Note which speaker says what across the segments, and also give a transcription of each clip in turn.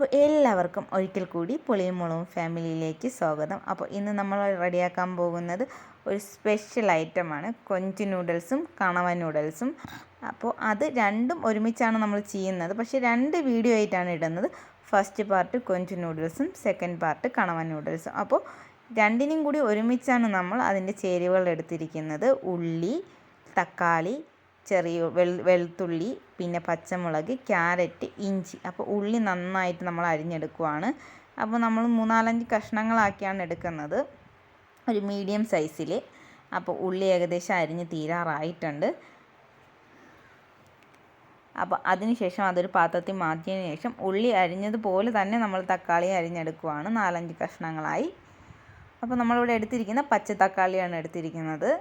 Speaker 1: അപ്പോൾ എല്ലാവർക്കും ഒരിക്കൽ കൂടി പുളിയും മുളകും ഫാമിലിയിലേക്ക് സ്വാഗതം. അപ്പോൾ ഇന്ന് നമ്മൾ റെഡിയാക്കാൻ പോകുന്നത് ഒരു സ്പെഷ്യൽ ഐറ്റമാണ് കൊഞ്ച് നൂഡിൽസും കണവ നൂഡിൽസും. അപ്പോൾ അത് രണ്ടും ഒരുമിച്ചാണ് നമ്മൾ ചെയ്യുന്നത്, പക്ഷേ രണ്ട് വീഡിയോ ആയിട്ടാണ് ഇടുന്നത്. ഫസ്റ്റ് പാർട്ട് കൊഞ്ച് നൂഡിൽസും സെക്കൻഡ് പാർട്ട് കണവ നൂഡിൽസും. അപ്പോൾ രണ്ടിനും കൂടി ഒരുമിച്ചാണ് നമ്മൾ അതിൻ്റെ ചേരുവകൾ എടുത്തിരിക്കുന്നത്. ഉള്ളി, തക്കാളി, ചെറിയ വെളുത്തുള്ളി, പിന്നെ പച്ചമുളക്, ക്യാരറ്റ്, ഇഞ്ചി. അപ്പോൾ ഉള്ളി നന്നായിട്ട് നമ്മൾ അരിഞ്ഞെടുക്കുവാണ്. അപ്പോൾ നമ്മൾ 3-4 കഷ്ണങ്ങളാക്കിയാണ് എടുക്കുന്നത്, ഒരു മീഡിയം സൈസിൽ. അപ്പോൾ ഉള്ളി ഏകദേശം അരിഞ്ഞ് തീരാറായിട്ടുണ്ട്. അപ്പോൾ അതിനുശേഷം അതൊരു പാത്രത്തിൽ മാറ്റിയതിന് ശേഷം ഉള്ളി അരിഞ്ഞതുപോലെ തന്നെ നമ്മൾ തക്കാളി അരിഞ്ഞെടുക്കുവാണ് 4-5 കഷ്ണങ്ങളായി. അപ്പോൾ നമ്മളിവിടെ എടുത്തിരിക്കുന്ന പച്ച തക്കാളിയാണ് എടുത്തിരിക്കുന്നത്.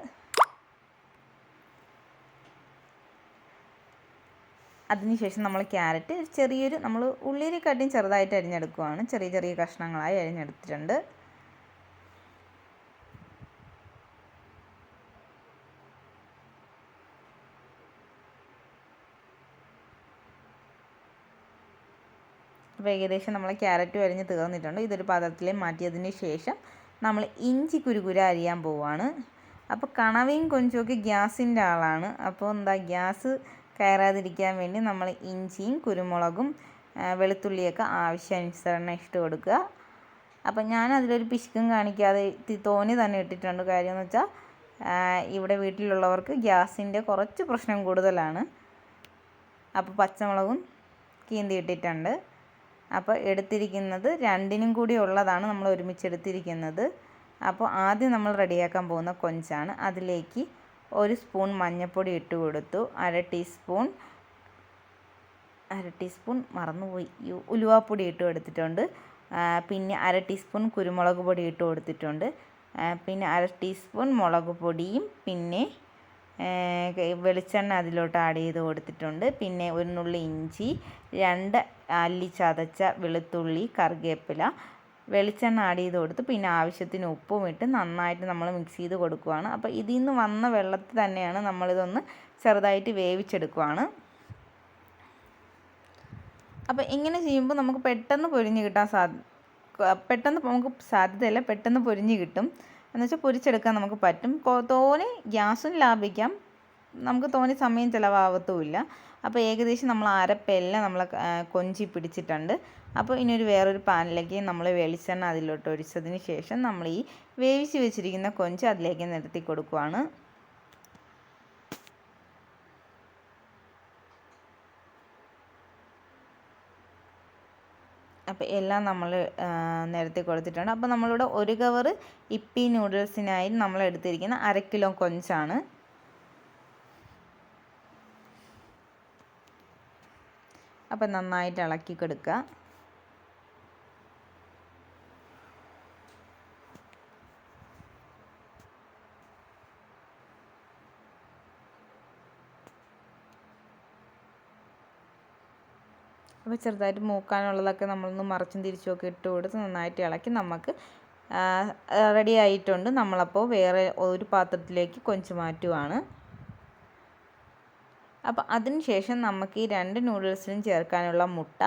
Speaker 1: അതിനുശേഷം നമ്മൾ ക്യാരറ്റ് ചെറിയൊരു നമ്മൾ ഉള്ളിയിലേക്കാട്ടിയും ചെറുതായിട്ട് അരിഞ്ഞെടുക്കുവാണ്. ചെറിയ ചെറിയ കഷ്ണങ്ങളായി അരിഞ്ഞെടുത്തിട്ടുണ്ട്. അപ്പോൾ ഏകദേശം നമ്മൾ ക്യാരറ്റും അരിഞ്ഞ് തീർന്നിട്ടുണ്ട്. ഇതൊരു പാത്രത്തിൽ മാറ്റിയതിന് ശേഷം നമ്മൾ ഇഞ്ചി കുരുകുര അരിയാൻ പോവുകയാണ്. അപ്പോൾ കണവയും കൊഞ്ചുമൊക്കെ ഗ്യാസിൻ്റെ ആളാണ്. അപ്പോൾ ഗ്യാസ് കയറാതിരിക്കാൻ വേണ്ടി നമ്മൾ ഇഞ്ചിയും കുരുമുളകും വെളുത്തുള്ളിയൊക്കെ ആവശ്യാനുസരണം ഇട്ട് കൊടുക്കുക. അപ്പം ഞാൻ അതിലൊരു പിശുക്കും കാണിക്കാതെ തോനെ തന്നെ ഇട്ടിട്ടുണ്ട്. കാര്യം എന്ന് വെച്ചാൽ ഇവിടെ വീട്ടിലുള്ളവർക്ക് ഗ്യാസിൻ്റെ കുറച്ച് പ്രശ്നം കൂടുതലാണ്. അപ്പോൾ പച്ചമുളകും കീന്തി ഇട്ടിട്ടുണ്ട്. അപ്പോൾ എടുത്തിരിക്കുന്നത് രണ്ടിനും കൂടി ഉള്ളതാണ് നമ്മൾ ഒരുമിച്ച് എടുത്തിരിക്കുന്നത്. അപ്പോൾ ആദ്യം നമ്മൾ റെഡിയാക്കാൻ പോകുന്ന കൊഞ്ചാണ്. അതിലേക്ക് 1 സ്പൂൺ മഞ്ഞൾപ്പൊടി ഇട്ട് കൊടുത്തു. അര ടീസ്പൂൺ മറന്നുപോയി, ഉലുവാപ്പൊടി ഇട്ട് കൊടുത്തിട്ടുണ്ട്. പിന്നെ അര ടീസ്പൂൺ കുരുമുളക് പൊടി ഇട്ട് കൊടുത്തിട്ടുണ്ട്. പിന്നെ അര ടീസ്പൂൺ മുളക് പൊടിയും പിന്നെ വെളിച്ചെണ്ണ അതിലോട്ട് ആഡ് ചെയ്ത് കൊടുത്തിട്ടുണ്ട്. പിന്നെ ഒരു നുള്ളി ഇഞ്ചി, 2 അല്ലി ചതച്ച വെളുത്തുള്ളി, കറിവേപ്പില, വെളിച്ചെണ്ണ ആഡ് ചെയ്ത് കൊടുത്ത് പിന്നെ ആവശ്യത്തിന് ഉപ്പും ഇട്ട് നന്നായിട്ട് നമ്മൾ മിക്സ് ചെയ്ത് കൊടുക്കുകയാണ്. അപ്പോൾ ഇതിൽ നിന്ന് വന്ന വെള്ളത്തിൽ തന്നെയാണ് നമ്മളിതൊന്ന് ചെറുതായിട്ട് വേവിച്ചെടുക്കുകയാണ്. അപ്പോൾ ഇങ്ങനെ ചെയ്യുമ്പോൾ നമുക്ക് പെട്ടെന്ന് പൊരിഞ്ഞ് കിട്ടാൻ പെട്ടെന്ന് പൊരിഞ്ഞ് കിട്ടും. എന്നുവെച്ചാൽ പൊരിച്ചെടുക്കാൻ നമുക്ക് പറ്റും. തോനെ ഗ്യാസും ലാഭിക്കാം, നമുക്ക് തോനെ സമയം ചിലവാകത്തുമില്ല. അപ്പോൾ ഏകദേശം നമ്മൾ അരപ്പെല്ലാം നമ്മൾ കൊഞ്ചി പിടിച്ചിട്ടുണ്ട്. അപ്പോൾ ഇനി വേറൊരു പാനിലേക്ക് നമ്മൾ വെളിച്ചെണ്ണ അതിലോട്ട് ഒഴിച്ചതിന് ശേഷം നമ്മൾ ഈ വേവിച്ച് വെച്ചിരിക്കുന്ന കൊഞ്ച് അതിലേക്ക് നിരത്തി കൊടുക്കുകയാണ്. അപ്പോൾ എല്ലാം നമ്മൾ നിരത്തി കൊടുത്തിട്ടുണ്ട്. അപ്പോൾ നമ്മളിവിടെ 1 കവർ ഇപ്പി നൂഡിൽസിനായി നമ്മൾ എടുത്തിരിക്കുന്ന 1/2 കിലോ കൊഞ്ചാണ്. അപ്പോൾ നന്നായിട്ട് ഇളക്കി കൊടുക്കുക. അപ്പോൾ ചെറുതായിട്ട് മൂക്കാനുള്ളതൊക്കെ നമ്മളൊന്ന് മറിച്ചും തിരിച്ചുമൊക്കെ ഇട്ട് കൊടുത്ത് നന്നായിട്ട് ഇളക്കി നമുക്ക് റെഡി ആയിട്ടുണ്ട്. നമ്മളപ്പോൾ വേറെ ഒരു പാത്രത്തിലേക്ക് കൊഞ്ച് മാറ്റുവാണ്. അപ്പോൾ അതിന് ശേഷം നമുക്ക് ഈ 2 നൂഡിൽസിനും ചേർക്കാനുള്ള മുട്ട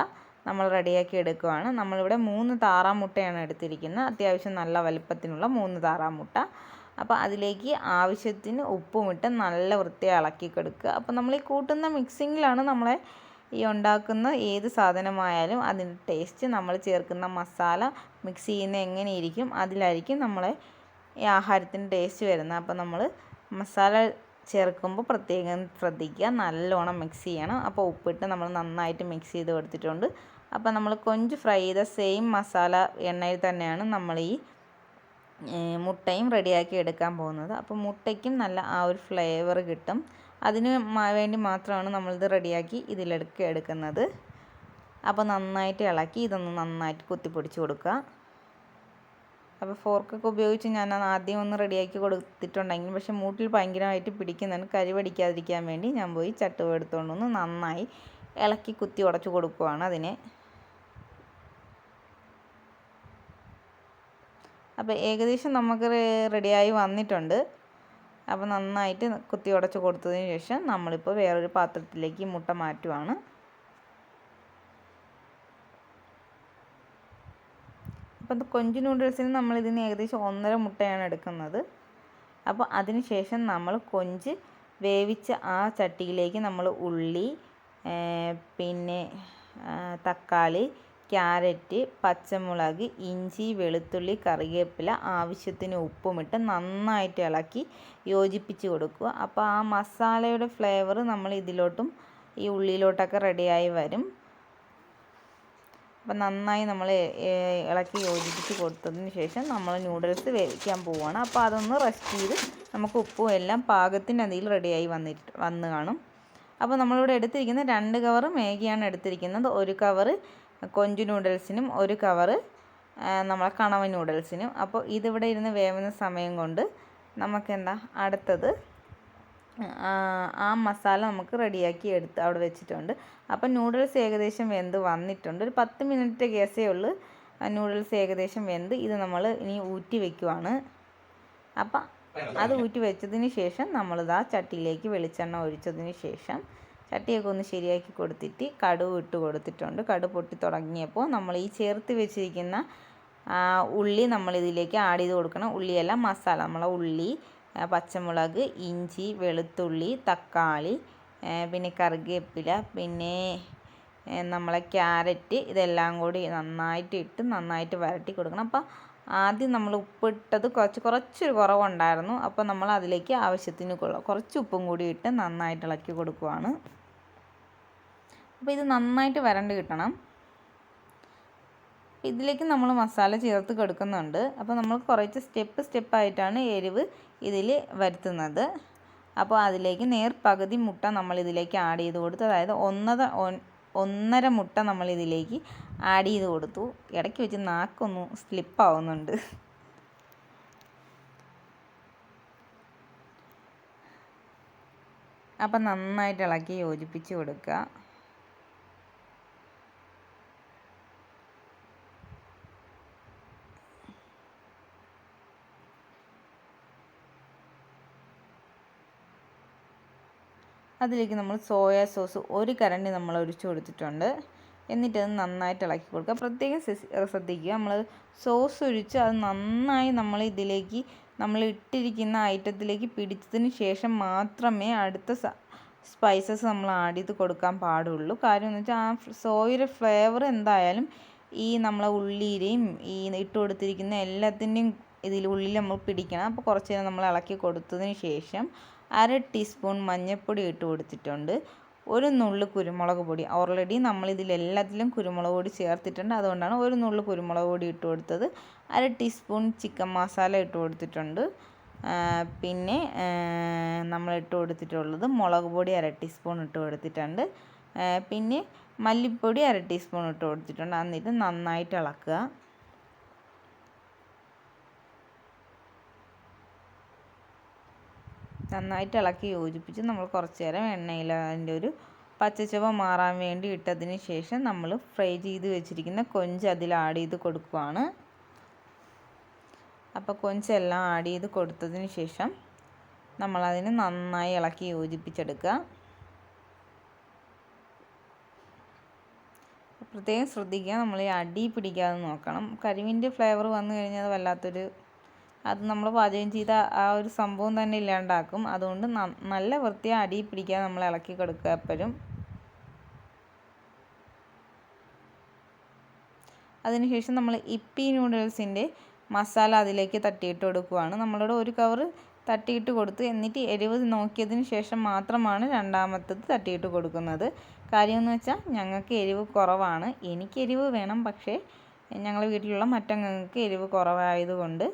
Speaker 1: നമ്മൾ റെഡിയാക്കി എടുക്കുകയാണ്. നമ്മളിവിടെ 3 താറാമുട്ടയാണ് എടുത്തിരിക്കുന്നത്, അത്യാവശ്യം നല്ല വലുപ്പത്തിനുള്ള 3 താറാമുട്ട. അപ്പോൾ അതിലേക്ക് ആവശ്യത്തിന് ഉപ്പുമിട്ട് നല്ല വൃത്തിയായി ഇളക്കി കൊടുക്കുക. അപ്പോൾ നമ്മൾ ഈ കൂട്ടുന്ന മിക്സിങ്ങിലാണ് നമ്മളെ ഈ ഉണ്ടാക്കുന്ന ഏത് സാധനമായാലും അതിൻ്റെ ടേസ്റ്റ്, നമ്മൾ ചേർക്കുന്ന മസാല മിക്സ് ചെയ്യുന്ന എങ്ങനെയിരിക്കും അതിലായിരിക്കും നമ്മളെ ഈ ആഹാരത്തിൻ്റെ ടേസ്റ്റ് വരുന്നത്. അപ്പോൾ നമ്മൾ മസാല ചേർക്കുമ്പോൾ പ്രത്യേകം ശ്രദ്ധിക്കുക, നല്ലോണം മിക്സ് ചെയ്യണം. അപ്പോൾ ഉപ്പിട്ട് നമ്മൾ നന്നായിട്ട് മിക്സ് ചെയ്ത് കൊടുത്തിട്ടുണ്ട്. അപ്പോൾ നമ്മൾ കൊഞ്ച് ഫ്രൈ ചെയ്ത സെയിം മസാല എണ്ണയിൽ തന്നെയാണ് നമ്മൾ ഈ മുട്ടയും റെഡിയാക്കി എടുക്കാൻ പോകുന്നത്. അപ്പോൾ മുട്ടയ്ക്കും നല്ല ആ ഒരു ഫ്ലേവർ കിട്ടും. അതിന് വേണ്ടി മാത്രമാണ് നമ്മളിത് റെഡിയാക്കി എടുക്കുന്നത്. അപ്പോൾ നന്നായിട്ട് ഇളക്കി ഇതൊന്ന് നന്നായിട്ട് കുത്തിപ്പൊടിച്ച് കൊടുക്കുക. അപ്പോൾ ഫോർക്കൊക്കെ ഉപയോഗിച്ച് ഞാൻ ആദ്യം ഒന്ന് റെഡിയാക്കി കൊടുത്തിട്ടുണ്ടെങ്കിലും പക്ഷേ മൂട്ടിൽ ഭയങ്കരമായിട്ട് പിടിക്കുന്നുണ്ട്. കരി പിടിക്കാതിരിക്കാൻ വേണ്ടി ഞാൻ പോയി ചട്ടുക എടുത്തുകൊണ്ടൊന്ന് നന്നായി ഇളക്കി കുത്തി ഉടച്ച് കൊടുക്കുകയാണ് അതിനെ. അപ്പോൾ ഏകദേശം നമുക്ക് റെഡിയായി വന്നിട്ടുണ്ട്. അപ്പോൾ നന്നായിട്ട് കുത്തി ഉടച്ച് കൊടുത്തതിന് ശേഷം നമ്മളിപ്പോൾ വേറൊരു പാത്രത്തിലേക്ക് മുട്ട മാറ്റുവാണ്. അപ്പോൾ കൊഞ്ച് നൂഡിൽസിന് നമ്മൾ ഇതിന് ഏകദേശം 1.5 മുട്ടയാണ് എടുക്കുന്നത്. അപ്പോൾ അതിന് ശേഷം നമ്മൾ കൊഞ്ച് വേവിച്ച ആ ചട്ടിയിലേക്ക് നമ്മൾ ഉള്ളി, പിന്നെ തക്കാളി, ക്യാരറ്റ്, പച്ചമുളക്, ഇഞ്ചി, വെളുത്തുള്ളി, കറിവേപ്പില, ആവശ്യത്തിന് ഉപ്പുമിട്ട് നന്നായിട്ട് ഇളക്കി യോജിപ്പിച്ച് കൊടുക്കുക. അപ്പോൾ ആ മസാലയുടെ ഫ്ലേവർ നമ്മൾ ഇതിലോട്ടും ഈ ഉള്ളിയിലോട്ടൊക്കെ റെഡിയായി വരും. അപ്പം നന്നായി നമ്മൾ ഇളക്കി യോജിപ്പിച്ച് കൊടുത്തതിന് ശേഷം നമ്മൾ നൂഡിൽസ് വേവിക്കാൻ പോവുകയാണ്. അപ്പോൾ അതൊന്ന് റെസ്റ്റ് ചെയ്ത് നമുക്ക് ഉപ്പും എല്ലാം പാകത്തിന് അതിൽ റെഡിയായി വന്ന് കാണും. അപ്പോൾ നമ്മളിവിടെ എടുത്തിരിക്കുന്നത് 2 കവറ് മാഗിയാണ് എടുത്തിരിക്കുന്നത്. 1 കവറ് കൊഞ്ച് നൂഡിൽസിനും 1 കവറ് നമ്മളെ കണവ നൂഡിൽസിനും. അപ്പോൾ ഇതിവിടെ ഇരുന്ന് വേവുന്ന സമയം കൊണ്ട് നമുക്കെന്താ അടുത്തത് ആ മസാല നമുക്ക് റെഡിയാക്കി എടുത്ത് അവിടെ വെച്ചിട്ടുണ്ട്. അപ്പം നൂഡിൽസ് ഏകദേശം വെന്ത് വന്നിട്ടുണ്ട്. ഒരു 10 മിനിറ്റ് കേസേ ഉള്ളൂ നൂഡിൽസ് ഏകദേശം വെന്ത്. ഇത് നമ്മൾ ഇനി ഊറ്റി വെക്കുവാണ്. അപ്പം അത് ഊറ്റി വെച്ചതിന് ശേഷം നമ്മളിതാ ചട്ടിയിലേക്ക് വെളിച്ചെണ്ണ ഒഴിച്ചതിന് ശേഷം ചട്ടിയൊക്കെ ഒന്ന് ശരിയാക്കി കൊടുത്തിട്ട് കടുക് ഇട്ട് കൊടുത്തിട്ടുണ്ട്. കടുക് പൊട്ടി തുടങ്ങിയപ്പോൾ നമ്മൾ ഈ ചേർത്ത് വെച്ചിരിക്കുന്ന ഉള്ളി നമ്മളിതിലേക്ക് ആഡ് ചെയ്ത് കൊടുക്കണം. ഉള്ളിയല്ല മസാല, നമ്മളെ ഉള്ളി, പച്ചമുളക്, ഇഞ്ചി, വെളുത്തുള്ളി, തക്കാളി, പിന്നെ കറിവേപ്പില, പിന്നെ നമ്മളെ ക്യാരറ്റ്, ഇതെല്ലാം കൂടി നന്നായിട്ട് ഇട്ട് നന്നായിട്ട് വരട്ടി കൊടുക്കണം. അപ്പോൾ ആദ്യം നമ്മൾ ഉപ്പിട്ടത് കുറച്ചൊരു കുറവുണ്ടായിരുന്നു. അപ്പോൾ നമ്മൾ അതിലേക്ക് ആവശ്യത്തിന് കുറച്ച് ഉപ്പും കൂടി ഇട്ട് നന്നായിട്ട് ഇളക്കി കൊടുക്കുവാണ്. അപ്പോൾ ഇത് നന്നായിട്ട് വരണ്ട് കിട്ടണം. ഇതിലേക്ക് നമ്മൾ മസാല ചേർത്ത് കൊടുക്കുന്നുണ്ട്. അപ്പോൾ നമ്മൾ കുറച്ച് സ്റ്റെപ്പായിട്ടാണ് എരിവ് ഇതിൽ വരുത്തുന്നത്. അപ്പോൾ അതിലേക്ക് പകുതി മുട്ട നമ്മൾ ഇതിലേക്ക് ആഡ് ചെയ്ത് കൊടുത്തു. അതായത് 1.5 മുട്ട നമ്മൾ ഇതിലേക്ക് ആഡ് ചെയ്ത് കൊടുത്തു. ഇടയ്ക്ക് വെച്ച് നാക്കൊന്ന് സ്ലിപ്പാവുന്നുണ്ട്. അപ്പം നന്നായിട്ട് ഇളക്കി യോജിപ്പിച്ച് കൊടുക്കുക. അതിലേക്ക് നമ്മൾ സോയ സോസ് 1 കരണ്ടി നമ്മൾ ഒഴിച്ച് കൊടുത്തിട്ടുണ്ട്. എന്നിട്ടത് നന്നായിട്ട് ഇളക്കി കൊടുക്കുക. പ്രത്യേകം ശ്രദ്ധിക്കുക, നമ്മൾ സോസ് ഒഴിച്ച് അത് നന്നായി നമ്മൾ ഇതിലേക്ക് നമ്മൾ ഇട്ടിരിക്കുന്ന ഐറ്റത്തിലേക്ക് പിടിച്ചതിന് ശേഷം മാത്രമേ അടുത്ത സ്പൈസസ് നമ്മൾ ആഡ് ചെയ്ത് കൊടുക്കാൻ പാടുള്ളൂ. കാര്യം എന്ന് വെച്ചാൽ ആ സോയയുടെ ഫ്ലേവർ എന്തായാലും ഈ നമ്മളെ ഉള്ളിയിലെയും ഈ ഇട്ട് കൊടുത്തിരിക്കുന്ന എല്ലാത്തിൻ്റെയും ഉള്ളിൽ നമ്മൾ പിടിക്കണം. അപ്പോൾ കുറച്ച് നേരം നമ്മൾ ഇളക്കി കൊടുത്തതിന് ശേഷം 1/2 ടീസ്പൂൺ മഞ്ഞൾപ്പൊടി ഇട്ട് കൊടുത്തിട്ടുണ്ട്. 1 നുള്ള് കുരുമുളക് പൊടി. ഓൾറെഡി നമ്മളിതിലെല്ലാത്തിലും കുരുമുളക് പൊടി ചേർത്തിട്ടുണ്ട്. അതുകൊണ്ടാണ് 1 നുള്ള് കുരുമുളക് പൊടി ഇട്ട് കൊടുത്തത്. 1/2 ടീസ്പൂൺ ചിക്കൻ മസാല ഇട്ട് കൊടുത്തിട്ടുണ്ട്. പിന്നെ നമ്മൾ ഇട്ട് കൊടുത്തിട്ടുള്ളത് മുളക് പൊടി 1/2 ടീസ്പൂൺ ഇട്ട് കൊടുത്തിട്ടുണ്ട്. പിന്നെ മല്ലിപ്പൊടി 1/2 ടീസ്പൂൺ ഇട്ട് കൊടുത്തിട്ടുണ്ട്. എന്നിട്ട് നന്നായിട്ട് ഇളക്കുക. നന്നായിട്ട് ഇളക്കി യോജിപ്പിച്ച് നമ്മൾ കുറച്ച് നേരം എണ്ണയിൽ അതിൻ്റെ ഒരു പച്ചച്ചുവ മാറാൻ വേണ്ടി ഇട്ടതിന് ശേഷം നമ്മൾ ഫ്രൈ ചെയ്ത് വെച്ചിരിക്കുന്ന കൊഞ്ച് അതിൽ ആഡ് ചെയ്ത് കൊടുക്കുകയാണ്. അപ്പോൾ കൊഞ്ചെല്ലാം ആഡ് ചെയ്ത് കൊടുത്തതിന് ശേഷം നമ്മളതിന് നന്നായി ഇളക്കി യോജിപ്പിച്ചെടുക്കുക. പ്രത്യേകം ശ്രദ്ധിക്കുക, നമ്മൾ ഈ അടി പിടിക്കാതെ നോക്കണം. കരിമീൻ്റെ ഫ്ലേവർ വന്നു കഴിഞ്ഞാൽ അത് വല്ലാത്തൊരു അത് നമ്മൾ പാചകം ചെയ്ത ആ ഒരു സംഭവം തന്നെ ഇല്ലാണ്ടാക്കും. അതുകൊണ്ട് നല്ല വൃത്തിയായി അടി പിടിക്കാതെ നമ്മൾ ഇളക്കി കൊടുക്കുക എപ്പോഴും. അതിനുശേഷം നമ്മൾ ഇപ്പി നൂഡിൽസിൻ്റെ മസാല അതിലേക്ക് തട്ടിയിട്ട് കൊടുക്കുകയാണ്. നമ്മളിവിടെ 1 കവർ തട്ടിയിട്ട് കൊടുത്ത് എന്നിട്ട് എരിവ് നോക്കിയതിന് ശേഷം മാത്രമാണ് രണ്ടാമത്തത് തട്ടിയിട്ട് കൊടുക്കുന്നത്. കാര്യമെന്ന് വെച്ചാൽ ഞങ്ങൾക്ക് എരിവ് കുറവാണ്. എനിക്ക് എരിവ് വേണം, പക്ഷേ ഞങ്ങളുടെ വീട്ടിലുള്ള മറ്റംഗങ്ങൾക്ക് എരിവ് കുറവായതുകൊണ്ട്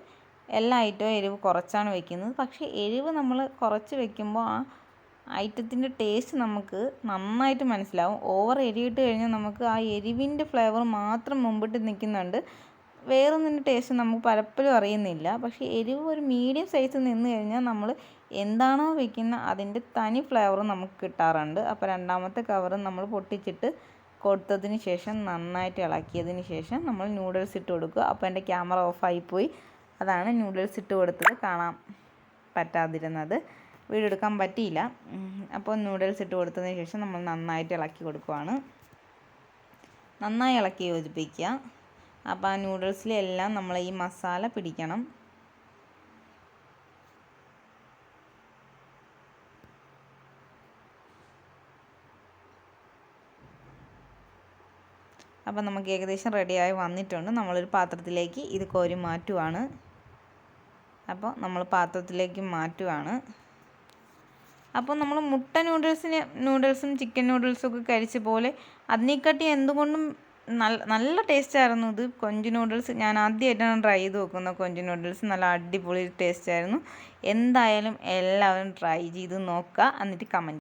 Speaker 1: എല്ലാ ഐറ്റവും എരിവ് കുറച്ചാണ് വെക്കുന്നത്. പക്ഷേ എരിവ് നമ്മൾ കുറച്ച് വെക്കുമ്പോൾ ആ ഐറ്റത്തിൻ്റെ ടേസ്റ്റ് നമുക്ക് നന്നായിട്ട് മനസ്സിലാവും. ഓവർ എരിവിട്ട് കഴിഞ്ഞാൽ നമുക്ക് ആ എരിവിൻ്റെ ഫ്ലേവർ മാത്രം മുമ്പിട്ട് നിൽക്കുന്നുണ്ട്. വേറൊന്നിൻ്റെ ടേസ്റ്റ് നമുക്ക് പലപ്പോഴും അറിയുന്നില്ല. പക്ഷേ എരിവ് ഒരു മീഡിയം സൈസ് നിന്ന് കഴിഞ്ഞാൽ നമ്മൾ എന്താണോ വെക്കുന്ന അതിൻ്റെ തനി ഫ്ലേവർ നമുക്ക് കിട്ടാറുണ്ട്. അപ്പോൾ രണ്ടാമത്തെ കവർ നമ്മൾ പൊട്ടിച്ചിട്ട് കൊടുത്തതിന് ശേഷം നന്നായിട്ട് ഇളക്കിയതിന് ശേഷം നമ്മൾ നൂഡിൽസ് ഇട്ട് കൊടുക്കുക. അപ്പോൾ എൻ്റെ ക്യാമറ ഓഫായിപ്പോയി. അതാണ് നൂഡിൽസ് ഇട്ട് കൊടുത്തത് കാണാൻ പറ്റാതിരുന്നത്, വീഡിയോ എടുക്കാൻ പറ്റിയില്ല. അപ്പോൾ നൂഡിൽസ് ഇട്ട് കൊടുത്തതിന് ശേഷം നമ്മൾ നന്നായിട്ട് ഇളക്കി കൊടുക്കുകയാണ്. നന്നായി ഇളക്കി യോജിപ്പിക്കുക. അപ്പോൾ ആ നൂഡിൽസിലെല്ലാം നമ്മൾ ഈ മസാല പിടിക്കണം. അപ്പോൾ നമുക്ക് ഏകദേശം റെഡിയായി വന്നിട്ടുണ്ട്. നമ്മളൊരു പാത്രത്തിലേക്ക് ഇത് കോരി മാറ്റുവാണ്. അപ്പോൾ നമ്മൾ പാത്രത്തിലേക്ക് മാറ്റുവാണ്. അപ്പോൾ നമ്മൾ മുട്ട നൂഡിൽസും ചിക്കൻ നൂഡിൽസും ഒക്കെ കഴിച്ച പോലെ അതിനെക്കാട്ടി എന്തുകൊണ്ടും നല്ല ടേസ്റ്റായിരുന്നു ഇത്. കൊഞ്ച് നൂഡിൽസ് ഞാൻ ആദ്യമായിട്ടാണ് ട്രൈ ചെയ്ത് നോക്കുന്നത്. കൊഞ്ച് നൂഡിൽസ് നല്ല അടിപൊളി ടേസ്റ്റായിരുന്നു. എന്തായാലും എല്ലാവരും ട്രൈ ചെയ്ത് നോക്കുക, എന്നിട്ട് കമൻറ്റ്